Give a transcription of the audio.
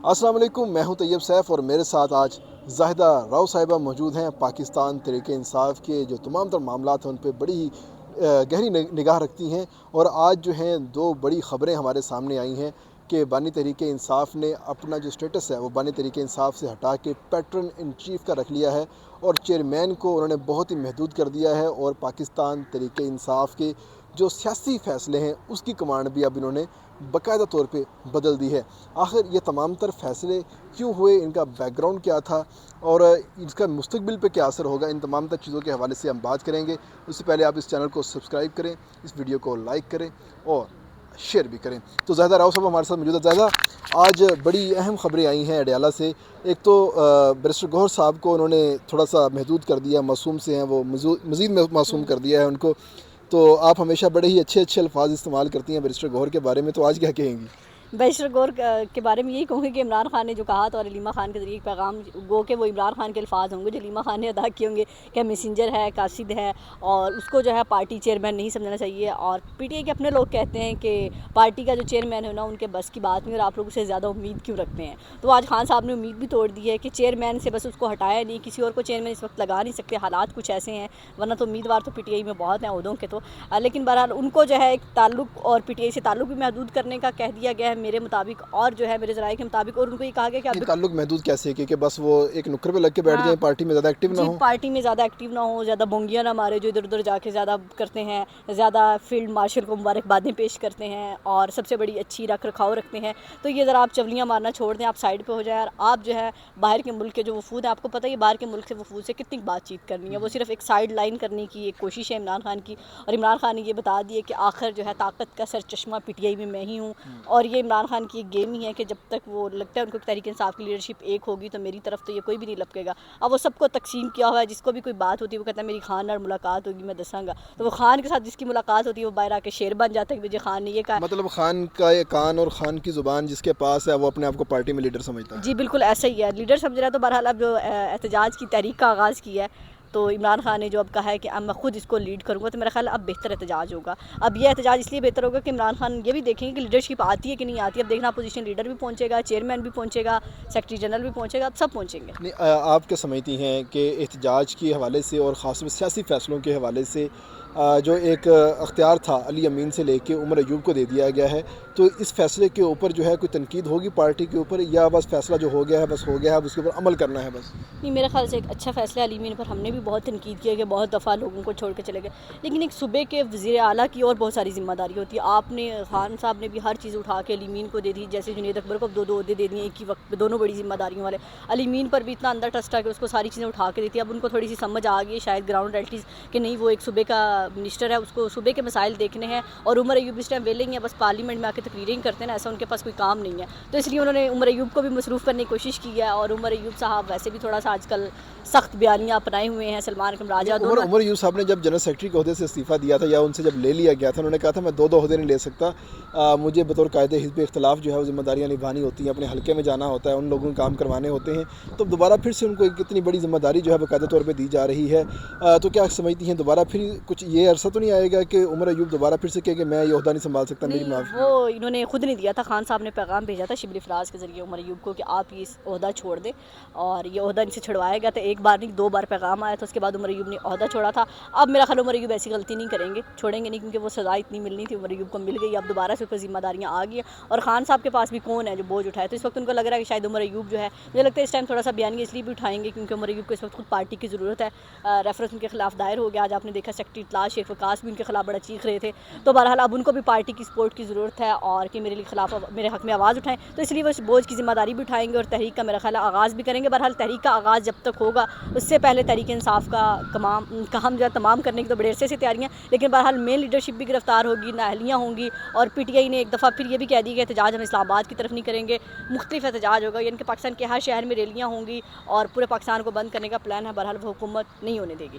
السلام علیکم، میں ہوں طیب سیف اور میرے ساتھ آج زاہدہ راؤ صاحبہ موجود ہیں۔ پاکستان تحریک انصاف کے جو تمام تر معاملات ہیں ان پہ بڑی ہی گہری نگاہ رکھتی ہیں، اور آج جو ہیں دو بڑی خبریں ہمارے سامنے آئی ہیں کہ بانی تحریک انصاف نے اپنا جو سٹیٹس ہے وہ بانی تحریک انصاف سے ہٹا کے پیٹرن ان چیف کا رکھ لیا ہے، اور چیئرمین کو انہوں نے بہت ہی محدود کر دیا ہے، اور پاکستان تحریک انصاف کے جو سیاسی فیصلے ہیں اس کی کمانڈ بھی اب انہوں نے باقاعدہ طور پہ بدل دی ہے۔ آخر یہ تمام تر فیصلے کیوں ہوئے، ان کا بیک گراؤنڈ کیا تھا، اور اس کا مستقبل پہ کیا اثر ہوگا، ان تمام تر چیزوں کے حوالے سے ہم بات کریں گے۔ اس سے پہلے آپ اس چینل کو سبسکرائب کریں، اس ویڈیو کو لائک کریں اور شیئر بھی کریں۔ تو زاہدہ راؤ صاحب ہمارے ساتھ موجود ہے۔ زاہدہ، آج بڑی اہم خبریں آئی ہیں اڈیالہ سے۔ ایک تو بیرسٹر گوہر صاحب کو انہوں نے تھوڑا سا محدود کر دیا، معصوم سے ہیں وہ مزید معصوم کر دیا ہے ان کو۔ تو آپ ہمیشہ بڑے ہی اچھے الفاظ استعمال کرتی ہیں بیرسٹر گوہر کے بارے میں، تو آج کیا کہیں گی؟ بیرسٹر گور کے بارے میں یہی کہوں گی کہ عمران خان نے جو کہا تھا اور علیمہ خان کے ذریعے ایک پیغام گو کہ وہ عمران خان کے الفاظ ہوں گے جو علیمہ خان نے ادا کیے ہوں گے کہ میسنجر ہے، قاصد ہے، اور اس کو جو ہے پارٹی چیئرمین نہیں سمجھنا چاہیے۔ اور پی ٹی آئی کے اپنے لوگ کہتے ہیں کہ پارٹی کا جو چیئرمین ہے نا ان کے بس کی بات نہیں، اور آپ لوگ اسے زیادہ امید کیوں رکھتے ہیں۔ تو آج خان صاحب نے امید بھی توڑ دی ہے کہ چیئرمین سے بس اس کو ہٹایا نہیں، کسی اور کو چیئرمین اس وقت لگا نہیں سکتے، حالات کچھ ایسے ہیں، ورنہ تو امیدوار تو پی ٹی آئی میں بہت ہیں عہدوں کے تو، لیکن بہرحال ان کو جو ہے ایک تعلق اور پی ٹی آئی سے تعلق بھی محدود کرنے کا کہہ دیا گیا ہے میرے مطابق، اور جو ہے میرے ذرائع کے مطابق، اور ان کو یہ کہا گیا کہ یہ تعلق محدود کیسے کہ بس وہ ایک نکر پہ لگ کے بیٹھ ہاں جائیں، پارٹی میں زیادہ ایکٹیو نہ جی ہوں؟ پارٹی میں زیادہ ایکٹیو نہ ہوں، زیادہ بونگیاں نہ مارے جو ادھر ادھر جا کے زیادہ کرتے ہیں، زیادہ فیلڈ مارشل کو مبارکبادیں پیش کرتے ہیں، اور سب سے بڑی اچھی رکھ رکھاؤ رکھتے ہیں۔ تو یہ ذرا آپ چولیاں مارنا چھوڑ دیں، آپ سائڈ پہ ہو جائیں، اور آپ جو ہے باہر کے ملک کے جو وفود ہیں، آپ کو پتہ ہے باہر کے ملک سے وفود سے کتنی بات چیت کرنی ہے، وہ صرف ایک سائڈ لائن کرنے کی ایک کوشش ہے عمران خان کی، اور عمران خان نے یہ بتا دیے کہ آخر جو ہے طاقت کا سر چشمہ پی ٹی آئی میں ہی ہوں، اور یہ عمران خان کی ایک گیم ہی ہے کہ جب تک وہ لگتا ہے ان کو تحریک انصاف کی لیڈرشپ ایک ہوگی تو میری طرف تو یہ کوئی بھی نہیں لپکے گا۔ اب وہ سب کو تقسیم کیا ہوا ہے، جس کو بھی کوئی بات ہوتی ہے وہ کہتا ہے میری خان اور ملاقات ہوگی میں دساں گا، تو وہ خان کے ساتھ جس کی ملاقات ہوتی ہے وہ باہر آ کے شیر بن جاتا ہے کہ مجھے خان نے یہ کہا۔ مطلب خان کا یہ کان اور خان کی زبان جس کے پاس ہے وہ اپنے آپ کو پارٹی میں لیڈر سمجھتا ہے۔ جی بالکل ایسا ہی ہے، لیڈر سمجھ رہا ہے۔ تو بہرحال اب جو احتجاج کی تحریک کا آغاز کیا ہے تو عمران خان نے جو اب کہا ہے کہ اب میں خود اس کو لیڈ کروں گا، تو میرا خیال اب بہتر احتجاج ہوگا۔ اب یہ احتجاج اس لیے بہتر ہوگا کہ عمران خان یہ بھی دیکھیں گے کہ لیڈرشپ آتی ہے کہ نہیں آتی۔ اب دیکھنا اپوزیشن لیڈر بھی پہنچے گا، چیئرمین بھی پہنچے گا، سیکرٹری جنرل بھی پہنچے گا، اب سب پہنچیں گے۔ نہیں، آپ کیا سمجھتی ہیں کہ احتجاج کے حوالے سے اور خاص طور پہ سیاسی فیصلوں کے حوالے سے جو ایک اختیار تھا علی امین سے لے کے عمر ایوب کو دے دیا گیا ہے، تو اس فیصلے کے اوپر جو ہے کوئی تنقید ہوگی پارٹی کے اوپر، یا بس فیصلہ جو ہو گیا ہے بس ہو گیا ہے، اب اس کے اوپر عمل کرنا ہے بس؟ نہیں، میرے خیال سے ایک اچھا فیصلہ علی امین پر ہم نے بھی بہت تنقید کیا کہ بہت دفعہ لوگوں کو چھوڑ کے چلے گئے، لیکن ایک صوبے کے وزیر اعلیٰ کی اور بہت ساری ذمہ داری ہوتی ہے۔ آپ نے خان صاحب نے بھی ہر چیز اٹھا کے علی امین کو دے دی، جیسے جنید اکبر کو دو عہدے دے دیے ایک ہی وقت پہ، دونوں بڑی ذمہ داریوں والے۔ علی امین پر بھی اتنا اندر ٹرسٹ ہے کہ اس کو ساری چیزیں اٹھا کے دیتی ہے۔ اب ان کو تھوڑی سی سمجھ آ گئی ہے شاید گراؤنڈ ریلٹیز کہ نہیں، وہ ایک صوبے کا منسٹر ہے، اس کو صوبے کے مسائل دیکھنے ہیں، اور عمر ایوب اس ٹائم ویلے ہی ہیں، بس پارلیمنٹ میں آ کے تقریریں ہی کرتے ہیں نا، ایسا ان کے پاس کوئی کام نہیں ہے۔ تو اس لیے انہوں نے عمر ایوب کو بھی مصروف کرنے کی کوشش کی ہے، اور عمر ایوب صاحب ویسے بھی تھوڑا سا آج کل سخت بیانیاں اپنائے ہوئے ہیں، سلمان اکرم راجہ دونوں۔ عمر ایوب صاحب نے جب جنرل سیکرٹری کے عہدے سے استعفیٰ دیا تھا، یا ان سے جب لے لیا گیا تھا، انہوں نے کہا تھا میں دو عہدے نہیں لے سکتا، مجھے بطور قائد حزب اختلاف جو ہے وہ ذمہ داریاں نبھانی ہوتی ہیں، اپنے حلقے میں جانا ہوتا ہے، ان لوگوں کو کام کروانے ہوتے ہیں۔ تو دوبارہ پھر سے ان کو ایک اتنی بڑی ذمہ داری جو ہے باقاعدہ طور پہ دی جا رہی ہے، تو کیا سمجھتی ہیں دوبارہ پھر کچھ یہ عرصہ تو نہیں آئے گا کہ عمر ایوب دوبارہ پھر سے کہے کہ میں یہ عہدہ نہیں سنبھال سکتا، میری معافی؟ نہیں، وہ انہوں نے خود نہیں دیا تھا، خان صاحب نے پیغام بھیجا تھا شبلی فراز کے ذریعے عمر ایوب کو کہ آپ یہ عہدہ چھوڑ دیں، اور یہ عہدہ ان سے چھڑوایا گیا تھا، ایک بار نہیں دو بار پیغام آیا تھا، اس کے بعد عمر ایوب نے عہدہ چھوڑا تھا۔ اب میرا خیال عمر ایوب ایسی غلطی نہیں کریں گے، چھوڑیں گے نہیں، کیونکہ وہ سزا اتنی ملنی تھی عمر ایوب کو مل گئی، اب دوبارہ سے اوپر ذمہ داریاں آ گئی ہیں، اور خان صاحب کے پاس بھی کون ہے جو بوجھ اٹھائے، تو اس وقت ان کو لگ رہا ہے کہ شاید عمر ایوب جو ہے، مجھے لگتا ہے اس ٹائم تھوڑا سا بیانیہ اس لیے بھی اٹھائیں گے کیونکہ عمر ایوب کو اس وقت خود پارٹی کی ضرورت ہے۔ ریفرنس ان کے خلاف دائر ہو گیا، آج آپ نے دیکھا سیکرٹری اطلاع شیخ وقاص بھی ان کے خلاف بڑا چیخ رہے تھے، تو بہرحال اب ان کو بھی پارٹی کی سپورٹ کی ضرورت ہے، اور کہ میرے خلاف میرے حق میں آواز اٹھائیں، تو اس لیے وہ اس بوجھ کی ذمہ داری بھی اٹھائیں گے، اور تحریک کا میرا خیال ہے آغاز بھی کریں گے۔ بہرحال تحریک کا آغاز جب تک ہوگا اس سے پہلے تحریک انصاف کا ہم جو ہے تمام کرنے کی تو بڑے عرصے سے تیاریاں، لیکن بہرحال مین لیڈرشپ بھی گرفتار ہوگی، نااہلیاں ہوں گی، اور پی ٹی آئی نے ایک دفعہ پھر یہ بھی کہہ دی کہ احتجاج ہم اسلام آباد کی طرف نہیں کریں گے، مختلف احتجاج ہوگا، یعنی کہ پاکستان کے ہر شہر میں ریلیاں ہوں گی، اور پورے پاکستان کو بند کرنے کا پلان ہے، بہرحال وہ حکومت نہیں ہونے دے گی۔